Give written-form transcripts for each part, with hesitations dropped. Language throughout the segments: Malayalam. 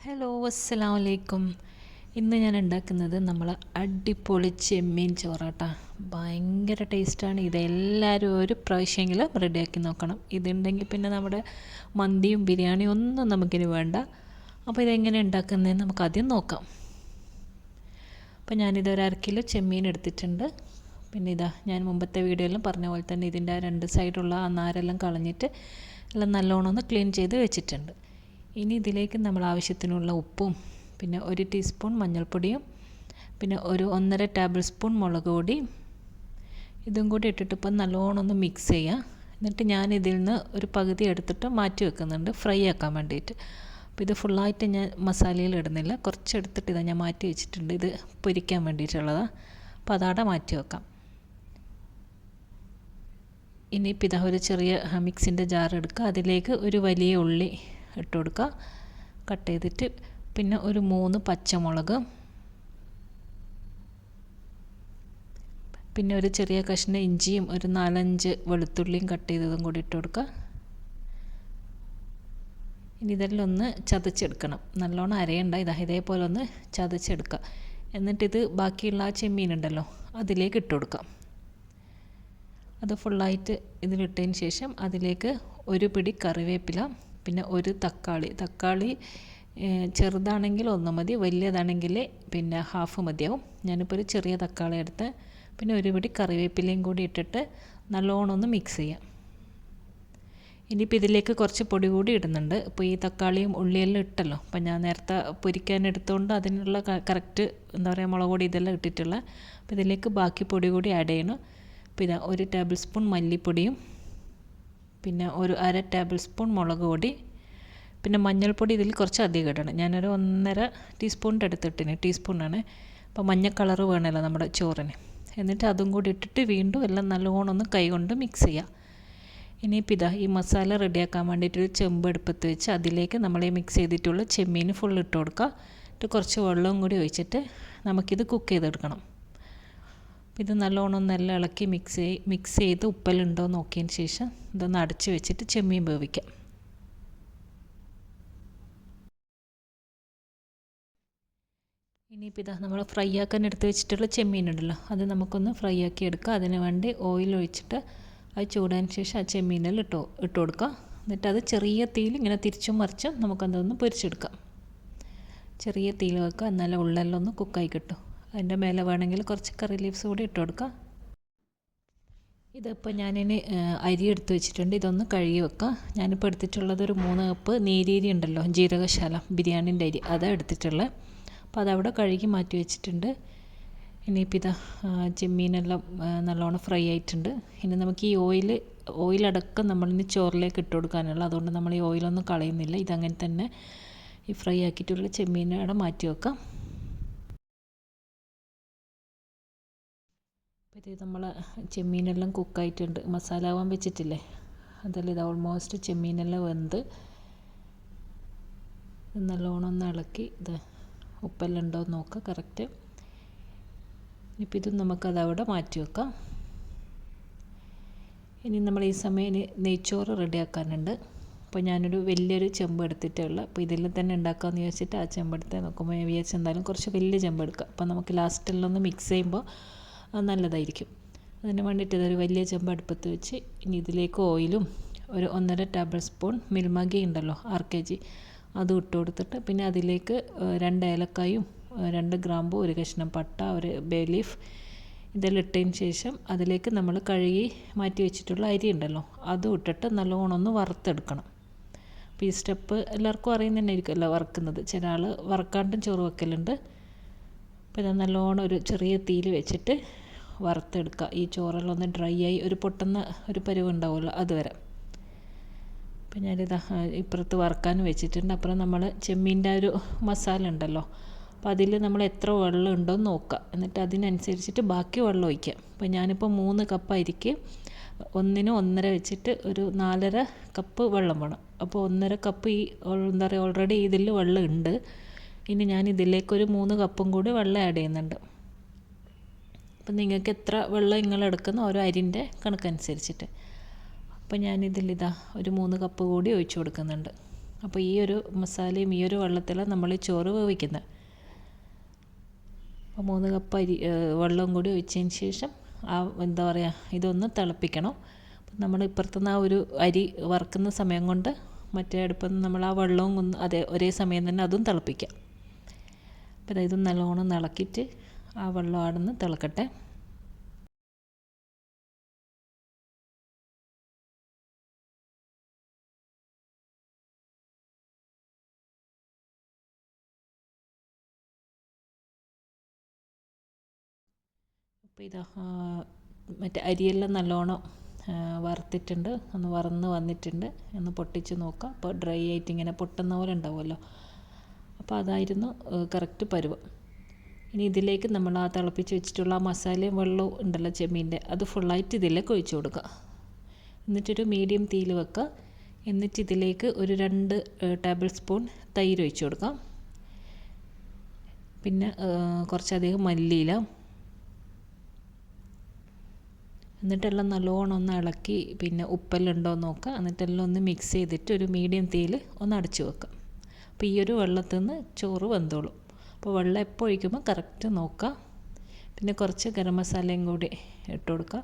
ഹലോ അസ്സലാമു അലൈക്കും. ഇന്ന് ഞാൻ ഉണ്ടാക്കുന്നത് നമ്മൾ അടിപൊളി ചെമ്മീൻ ചോറാട്ടാ. ഭയങ്കര ടേസ്റ്റാണ്. ഇതെല്ലാവരും ഒരു പ്രാവശ്യമെങ്കിലും റെഡിയാക്കി നോക്കണം. ഇതുണ്ടെങ്കിൽ പിന്നെ നമ്മുടെ മന്തിയും ബിരിയാണിയും ഒന്നും നമുക്കിനി വേണ്ട. അപ്പോൾ ഇതെങ്ങനെ ഉണ്ടാക്കുന്നതെന്ന് നമുക്ക് ആദ്യം നോക്കാം. അപ്പോൾ ഞാനിതൊരു 1/2 കിലോ ചെമ്മീൻ എടുത്തിട്ടുണ്ട്. പിന്നെ ഇതാ ഞാൻ മുമ്പത്തെ വീഡിയോയിലും പറഞ്ഞ പോലെ തന്നെ ഇതിൻ്റെ 2 സൈഡുള്ള ആ നാരെല്ലാം കളഞ്ഞിട്ട് എല്ലാം നല്ലോണം ഒന്ന് ക്ലീൻ ചെയ്ത് വെച്ചിട്ടുണ്ട്. ഇനി ഇതിലേക്ക് നമ്മൾ ആവശ്യത്തിനുള്ള ഉപ്പും പിന്നെ 1 ടീസ്പൂൺ മഞ്ഞൾപ്പൊടിയും പിന്നെ ഒരു 1.5 ടേബിൾ സ്പൂൺ മുളക് പൊടി ഇതും കൂടി ഇട്ടിട്ട് ഇപ്പം നല്ലോണം ഒന്ന് മിക്സ് ചെയ്യുക. എന്നിട്ട് ഞാൻ ഇതിൽ നിന്ന് ഒരു പകുതി എടുത്തിട്ട് മാറ്റി വെക്കുന്നുണ്ട് ഫ്രൈ ആക്കാൻ വേണ്ടിയിട്ട്. അപ്പോൾ ഇത് ഫുള്ളായിട്ട് ഞാൻ മസാലയിൽ ഇടുന്നില്ല, കുറച്ച് എടുത്തിട്ട് ഇതാ ഞാൻ മാറ്റി വെച്ചിട്ടുണ്ട്. ഇത് പൊരിക്കാൻ വേണ്ടിയിട്ടുള്ളതാണ്. അപ്പോൾ അതവിടെ മാറ്റി വെക്കാം. ഇനിയിപ്പോൾ ഇതാ ഒരു ചെറിയ മിക്സിൻ്റെ ജാർ എടുക്കുക. അതിലേക്ക് ഒരു വലിയ ഉള്ളി ഇട്ട് കൊടുക്കുക കട്ട് ചെയ്തിട്ട്, പിന്നെ ഒരു 3 പച്ചമുളക്, പിന്നെ ഒരു ചെറിയ കഷ്ണം ഇഞ്ചിയും ഒരു 4-5 വെളുത്തുള്ളിയും കട്ട് ചെയ്തതും കൂടി ഇട്ട് കൊടുക്കുക. ഇനി ഇതെല്ലാം ഒന്ന് ചതച്ചെടുക്കണം. നല്ലോണം അരയണ്ട, ഇതേപോലെ ഒന്ന് ചതച്ചെടുക്കുക. എന്നിട്ടിത് ബാക്കിയുള്ള ആ ചെമ്മീനുണ്ടല്ലോ അതിലേക്ക് ഇട്ട് കൊടുക്കാം. അത് ഫുള്ളായിട്ട് ഇതിലിട്ടതിന് ശേഷം അതിലേക്ക് ഒരു പിടി കറിവേപ്പില, പിന്നെ ഒരു തക്കാളി ചെറുതാണെങ്കിൽ 1 മതി, വലിയതാണെങ്കിൽ പിന്നെ ഹാഫ് മതിയാവും. ഞാനിപ്പോൾ ഒരു ചെറിയ തക്കാളി എടുത്ത് പിന്നെ ഒരു പിടി കറിവേപ്പിലയും കൂടി ഇട്ടിട്ട് നല്ലോണം ഒന്ന് മിക്സ് ചെയ്യാം. ഇനിയിപ്പോൾ ഇതിലേക്ക് കുറച്ച് പൊടി കൂടി ഇടുന്നുണ്ട്. ഇപ്പോൾ ഈ തക്കാളിയും ഉള്ളിയെല്ലാം ഇട്ടല്ലോ, അപ്പോൾ ഞാൻ നേരത്തെ പൊരിക്കാൻ എടുത്തുകൊണ്ട് അതിനുള്ള കറക്റ്റ് എന്താ പറയുക മുളക് പൊടി ഇതെല്ലാം ഇട്ടിട്ടുള്ള. അപ്പോൾ ഇതിലേക്ക് ബാക്കി പൊടി കൂടി ആഡ് ചെയ്യണം. അപ്പോൾ ഇതാ 1 ടേബിൾ സ്പൂൺ മല്ലിപ്പൊടിയും പിന്നെ ഒരു 1/2 ടേബിൾ സ്പൂൺ മുളക് പൊടി, പിന്നെ മഞ്ഞൾപ്പൊടി ഇതിൽ കുറച്ച് അധികം ഇടണം. ഞാനൊരു 1.5 ടീസ്പൂണിൻ്റെ അടുത്തിട്ടിന്, ടീസ്പൂണാണ്. അപ്പോൾ മഞ്ഞ കളറ് വേണമല്ലോ നമ്മുടെ ചോറിന്. എന്നിട്ട് അതും കൂടി ഇട്ടിട്ട് വീണ്ടും എല്ലാം നല്ലോണം ഒന്ന് കൈ കൊണ്ട് മിക്സ് ചെയ്യുക. ഇനിയിപ്പോൾ ഇതാ ഈ മസാല റെഡിയാക്കാൻ വേണ്ടിയിട്ടൊരു ചെമ്പ് അടുപ്പത്ത് വെച്ച് അതിലേക്ക് നമ്മൾ ഈ മിക്സ് ചെയ്തിട്ടുള്ള ചെമ്മീൻ ഫുൾ ഇട്ട് കൊടുക്കുക. എന്നിട്ട് കുറച്ച് വെള്ളവും കൂടി ഒഴിച്ചിട്ട് നമുക്കിത് കുക്ക് ചെയ്തെടുക്കണം. ഇത് നല്ലോണം ഒന്നെല്ലാം ഇളക്കി മിക്സ് ചെയ്ത് ഉപ്പെല്ലാം നോക്കിയതിന് ശേഷം ഇതൊന്ന് അടച്ച് വെച്ചിട്ട് ചെമ്മീൻ വേവിക്കാം. ഇനിയിപ്പോൾ ഇതാ നമ്മൾ ഫ്രൈ ആക്കാൻ എടുത്ത് വെച്ചിട്ടുള്ള ചെമ്മീൻ ഉണ്ടല്ലോ അത് നമുക്കൊന്ന് ഫ്രൈ ആക്കി എടുക്കുക. അതിന് വേണ്ടി ഓയിൽ ഒഴിച്ചിട്ട് അത് ചൂടായതിന് ശേഷം ആ ചെമ്മീനെല്ലാം ഇട്ട് കൊടുക്കുക. എന്നിട്ട് അത് ചെറിയ തീയിൽ ഇങ്ങനെ തിരിച്ചും മറിച്ചും നമുക്കതൊന്ന് പൊരിച്ചെടുക്കാം. ചെറിയ തീയിൽ വെക്കുക, എന്നാലും ഉള്ളെല്ലാം ഒന്ന് കുക്കായി കിട്ടും. അതിൻ്റെ മേലെ വേണമെങ്കിൽ കുറച്ച് കറി ലീവ്സ് കൂടി ഇട്ട് കൊടുക്കുക. ഇതിപ്പോൾ ഞാനിനി അരി എടുത്ത് വെച്ചിട്ടുണ്ട്, ഇതൊന്ന് കഴുകി വെക്കാം. ഞാനിപ്പോൾ എടുത്തിട്ടുള്ളത് ഒരു 3 കപ്പ് നീരീരി ഉണ്ടല്ലോ, ജീരകശാല ബിരിയാണിൻ്റെ അരി, അതാണ് എടുത്തിട്ടുള്ളത്. അപ്പോൾ അതവിടെ കഴുകി മാറ്റി വെച്ചിട്ടുണ്ട്. ഇനിയിപ്പോൾ ഇതാ ചെമ്മീനെല്ലാം നല്ലോണം ഫ്രൈ ആയിട്ടുണ്ട്. ഇനി നമുക്ക് ഈ ഓയിലടക്കം നമ്മളിനി ചോറിലേക്ക് ഇട്ട് കൊടുക്കാനുള്ള, അതുകൊണ്ട് നമ്മൾ ഈ ഓയിലൊന്നും കളയുന്നില്ല. ഇതങ്ങനെ തന്നെ ഈ ഫ്രൈ ആക്കിയിട്ടുള്ള ചെമ്മീനെ അവിടെ മാറ്റി വെക്കാം. അപ്പോൾ ഇത് നമ്മൾ ചെമ്മീനെല്ലാം കുക്കായിട്ടുണ്ട്, മസാല ആവാൻ വെച്ചിട്ടില്ലേ, അതെല്ലാം ഇത് ഓൾമോസ്റ്റ് ചെമ്മീനെല്ലാം വെന്ത് നല്ലോണം ഒന്ന് ഇളക്കി ഇത് ഉപ്പെല്ലാം ഉണ്ടോ എന്ന് നോക്കുക കറക്റ്റ്. ഇനിയിപ്പോൾ ഇത് നമുക്കതവിടെ മാറ്റി വെക്കാം. ഇനി നമ്മൾ ഈ സമയം നെയ്ച്ചോറ് റെഡിയാക്കാനുണ്ട്. അപ്പോൾ ഞാനൊരു വലിയൊരു ചെമ്പ് എടുത്തിട്ടുള്ള, അപ്പോൾ ഇതിൽ തന്നെ ഉണ്ടാക്കാമെന്ന് ചോദിച്ചിട്ട് ആ ചെമ്പെടുത്ത് നോക്കുമ്പോൾ ഞാൻ വിചാരിച്ച് എന്തായാലും കുറച്ച് വലിയ ചെമ്പെടുക്കുക. അപ്പോൾ നമുക്ക് ലാസ്റ്റെല്ലാം ഒന്ന് മിക്സ് ചെയ്യുമ്പോൾ നല്ലതായിരിക്കും. അതിന് വേണ്ടിയിട്ട് ഇതൊരു വലിയ ചെമ്പ് അടുപ്പത്ത് വെച്ച് ഇനി ഇതിലേക്ക് ഓയിലും ഒരു 1.5 ടേബിൾ സ്പൂൺ മിൽമ ഗീ ഉണ്ടല്ലോ 6 kg അതും ഇട്ട് കൊടുത്തിട്ട്, പിന്നെ അതിലേക്ക് 2 ഏലക്കായും 2 ഗ്രാമ്പു, ഒരു കഷ്ണം പട്ട, ഒരു ബേ ലീഫ് ഇതെല്ലാം ഇട്ടതിന് ശേഷം അതിലേക്ക് നമ്മൾ കഴുകി മാറ്റി വെച്ചിട്ടുള്ള അരി ഉണ്ടല്ലോ അതും ഇട്ടിട്ട് നല്ലോണം ഒന്ന് വറുത്തെടുക്കണം. അപ്പോൾ ഈ സ്റ്റെപ്പ് എല്ലാവർക്കും അറിയുന്ന തന്നെ ആയിരിക്കുമല്ലോ വറുക്കുന്നത്. ചില ആൾ വറുക്കാണ്ടും ചോറ് വെക്കലുണ്ട്. അപ്പോൾ ഇത് നല്ലോണം ഒരു ചെറിയ തീയിൽ വെച്ചിട്ട് വറുത്തെടുക്കുക. ഈ ചോറെല്ലാം ഒന്ന് ഡ്രൈ ആയി ഒരു പൊട്ടുന്ന ഒരു പരുവ് ഉണ്ടാവുമല്ലോ അതുവരെ. അപ്പോൾ ഞാനിതാ ഇപ്പുറത്ത് വറുക്കാൻ വെച്ചിട്ടുണ്ട്. അപ്പുറം നമ്മൾ ചെമ്മീൻ്റെ ഒരു മസാല ഉണ്ടല്ലോ, അപ്പോൾ അതിൽ നമ്മൾ എത്ര വെള്ളം ഉണ്ടോയെന്ന് നോക്കുക. എന്നിട്ട് അതിനനുസരിച്ചിട്ട് ബാക്കി വെള്ളം ഒഴിക്കുക. അപ്പോൾ ഞാനിപ്പോൾ 3 കപ്പ് അരിക്ക് 1 1.5 വെച്ചിട്ട് ഒരു 4.5 കപ്പ് വെള്ളം വേണം. അപ്പോൾ 1.5 കപ്പ് ഈ എന്താ പറയുക ഓൾറെഡി ഇതിൽ വെള്ളം ഉണ്ട്. ഇനി ഞാൻ ഇതിലേക്കൊരു 3 കപ്പും കൂടി വെള്ളം ആഡ് ചെയ്യുന്നുണ്ട്. അപ്പം നിങ്ങൾക്ക് എത്ര വെള്ളം നിങ്ങൾ എടുക്കുന്ന ഓരോ അരിൻ്റെ കണക്കനുസരിച്ചിട്ട്. അപ്പോൾ ഞാനിതിലിതാ ഒരു 3 കപ്പ് കൂടി ഒഴിച്ചു കൊടുക്കുന്നുണ്ട്. അപ്പോൾ ഈ ഒരു മസാലയും ഈ ഒരു വെള്ളത്തിലാണ് നമ്മൾ ചോറ് വേവിക്കുന്നത്. അപ്പോൾ 3 കപ്പ് വെള്ളവും കൂടി ഒഴിച്ചതിന് ശേഷം എന്താ പറയുക, ഇതൊന്ന് തിളപ്പിക്കണം. നമ്മൾ ഇപ്പുറത്തുനിന്ന് ആ ഒരു അരി വറുക്കുന്ന സമയം കൊണ്ട് മറ്റേ അടുപ്പിൽ നിന്ന് നമ്മൾ ആ വെള്ളവും ഒന്ന് ഒരേ സമയം തന്നെ അതും തിളപ്പിക്കാം. അപ്പോൾ ഇത് നല്ലോണം ഇളക്കിയിട്ട് ആ വെള്ളം ആടുന്ന് തിളക്കട്ടെ. അപ്പോൾ ഇതാ മറ്റേ അരിയെല്ലാം നല്ലോണം വറുത്തിട്ടുണ്ട്, ഒന്ന് വറന്ന് വന്നിട്ടുണ്ട്. ഒന്ന് പൊട്ടിച്ച് നോക്കാം. അപ്പോൾ ഡ്രൈ ആയിട്ട് ഇങ്ങനെ പൊട്ടുന്ന പോലെ ഉണ്ടാവുമല്ലോ, അപ്പോൾ അതായിരുന്നു കറക്റ്റ് പരുവം. ഇനി ഇതിലേക്ക് നമ്മൾ ആ തിളപ്പിച്ച് വെച്ചിട്ടുള്ള ആ മസാലയും വെള്ളവും ഉണ്ടല്ലോ ചെമ്മീൻ്റെ, അത് ഫുള്ളായിട്ട് ഇതിലേക്ക് ഒഴിച്ചു കൊടുക്കുക. എന്നിട്ടൊരു മീഡിയം തീയിൽ വെക്കുക. എന്നിട്ട് ഇതിലേക്ക് ഒരു 2 ടേബിൾ സ്പൂൺ തൈര് ഒഴിച്ചു കൊടുക്കാം. പിന്നെ കുറച്ചധികം മല്ലിയില. എന്നിട്ടെല്ലാം നല്ലോണം ഒന്ന് ഇളക്കി പിന്നെ ഉപ്പെല്ലാം ഉണ്ടോ എന്ന് നോക്കുക. എന്നിട്ടെല്ലാം ഒന്ന് മിക്സ് ചെയ്തിട്ട് ഒരു മീഡിയം തീയിൽ ഒന്ന് അടച്ചു വെക്കാം. അപ്പോൾ ഈ ഒരു വെള്ളത്തിൽ നിന്ന് ചോറ് വെന്തോളും. അപ്പോൾ വെള്ളം എപ്പോൾ ഒഴിക്കുമ്പോൾ കറക്റ്റ് നോക്കുക. പിന്നെ കുറച്ച് ഗരം മസാലയും കൂടി ഇട്ട് കൊടുക്കുക.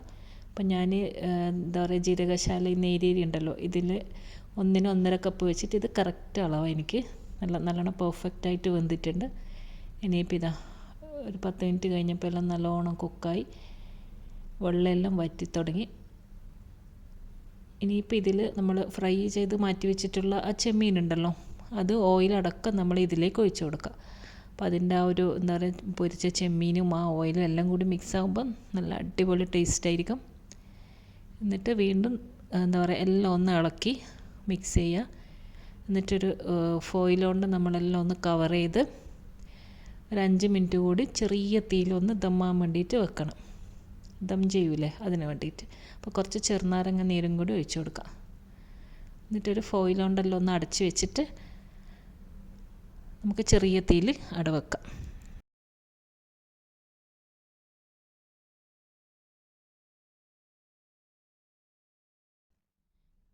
അപ്പോൾ ഞാൻ എന്താ പറയുക, ജീരകശാല നേരിയരി ഉണ്ടല്ലോ, ഇതിൽ 1 1/2 കപ്പ് വെച്ചിട്ട് ഇത് കറക്റ്റ് അളവാണ് എനിക്ക്. നല്ലോണം പെർഫെക്റ്റായിട്ട് വെന്തിട്ടുണ്ട്. ഇനിയിപ്പോൾ ഇതാ ഒരു 10 മിനിറ്റ് കഴിഞ്ഞപ്പോൾ എല്ലാം നല്ലോണം കുക്കായി വെള്ളമെല്ലാം വറ്റി തുടങ്ങി. ഇനിയിപ്പോൾ ഇതിൽ നമ്മൾ ഫ്രൈ ചെയ്ത് മാറ്റി വെച്ചിട്ടുള്ള ആ ചെമ്മീനുണ്ടല്ലോ, അത് ഓയിലടക്കം നമ്മൾ ഇതിലേക്ക് ഒഴിച്ചു കൊടുക്കുക. അപ്പോൾ അതിൻ്റെ ആ ഒരു എന്താ പറയുക, പൊരിച്ച ചെമ്മീനും ആ ഓയിലും എല്ലാം കൂടി മിക്സ് ആകുമ്പോൾ നല്ല അടിപൊളി ടേസ്റ്റ് ആയിരിക്കും. എന്നിട്ട് വീണ്ടും എന്താ പറയുക, എല്ലാം ഒന്ന് ഇളക്കി മിക്സ് ചെയ്യുക. എന്നിട്ടൊരു ഫോയിൽ കൊണ്ട് നമ്മളെല്ലാം ഒന്ന് കവർ ചെയ്ത് ഒരു 5 മിനിറ്റ് കൂടി ചെറിയ തീയിലൊന്ന് ദമ്മാൻ വേണ്ടിയിട്ട് വെക്കണം. ദം ചെയ്യൂലേ, അതിന് വേണ്ടിയിട്ട്. അപ്പോൾ കുറച്ച് ചെറുനാരങ്ങ നീരും കൂടി ഒഴിച്ചു കൊടുക്കാം. എന്നിട്ടൊരു ഫോയിൽ കൊണ്ടെല്ലാം ഒന്ന് അടച്ച് വെച്ചിട്ട് നമുക്ക് ചെറിയ തീയിൽ അടവെക്കാം.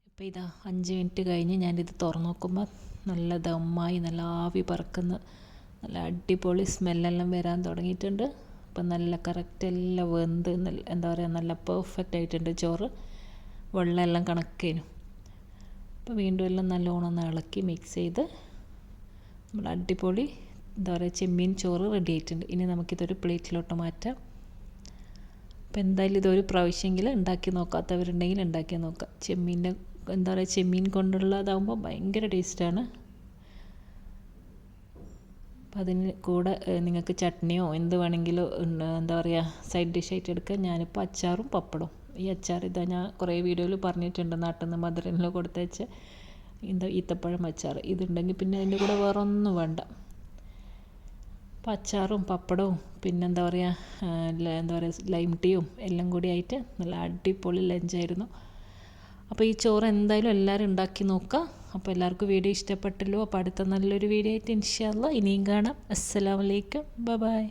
ഇപ്പോൾ ഇതാ 5 മിനിറ്റ് കഴിഞ്ഞ് ഞാനിത് തുറന്ന് നോക്കുമ്പോൾ നല്ല ദമ്മായി നല്ല ആവി പറക്കുന്ന നല്ല അടിപൊളി സ്മെല്ലെല്ലാം വരാൻ തുടങ്ങിയിട്ടുണ്ട്. അപ്പം നല്ല കറക്റ്റ് എല്ലാം വെന്ത് എന്താ പറയുക, നല്ല പെർഫെക്റ്റ് ആയിട്ടുണ്ട് ചോറ്. വെള്ളമെല്ലാം കണക്കേനു. അപ്പോൾ വീണ്ടും എല്ലാം നല്ലോണം ഒന്ന് ഇളക്കി മിക്സ് ചെയ്ത് നമ്മൾ അടിപൊളി എന്താ പറയുക ചെമ്മീൻ ചോറ് റെഡി ആയിട്ടുണ്ട്. ഇനി നമുക്കിതൊരു പ്ലേറ്റിലോട്ട് മാറ്റാം. അപ്പോൾ എന്തായാലും ഇതൊരു പ്രാവശ്യമെങ്കിലും ഉണ്ടാക്കി നോക്കാത്തവരുണ്ടെങ്കിൽ ഉണ്ടാക്കി നോക്കാം. ചെമ്മീൻ്റെ എന്താ പറയുക, ചെമ്മീൻ കൊണ്ടുള്ളതാകുമ്പോൾ ഭയങ്കര ടേസ്റ്റാണ്. അപ്പം അതിന് കൂടെ നിങ്ങൾക്ക് ചട്നിയോ എന്ത് വേണമെങ്കിലും എന്താ പറയുക സൈഡ് ഡിഷായിട്ട് എടുക്കുക. ഞാനിപ്പോൾ അച്ചാറും പപ്പടവും. ഈ അച്ചാർ ഇതാ ഞാൻ കുറേ വീഡിയോയിൽ പറഞ്ഞിട്ടുണ്ട്, നാട്ടിൽ നിന്ന് മധുരനിലോ കൊടുത്തയച്ച എന്താ ഈത്തപ്പഴം അച്ചാർ. ഇതുണ്ടെങ്കിൽ പിന്നെ അതിൻ്റെ കൂടെ വേറെ ഒന്നും വേണ്ട. അപ്പോൾ അച്ചാറും പപ്പടവും പിന്നെന്താ പറയുക ലൈം ടീയും എല്ലാം കൂടി ആയിട്ട് നല്ല അടിപൊളി ലഞ്ചായിരുന്നു. അപ്പോൾ ഈ ചോറ് എന്തായാലും എല്ലാവരും ഉണ്ടാക്കി നോക്കുക. അപ്പോൾ എല്ലാവർക്കും വീഡിയോ ഇഷ്ടപ്പെട്ടല്ലോ. അപ്പോൾ അടുത്ത നല്ലൊരു വീഡിയോ ആയിട്ട് ഇൻഷാ അല്ലാഹ് ഇനിയും കാണാം. അസ്സലാമു അലൈക്കും, ബൈ.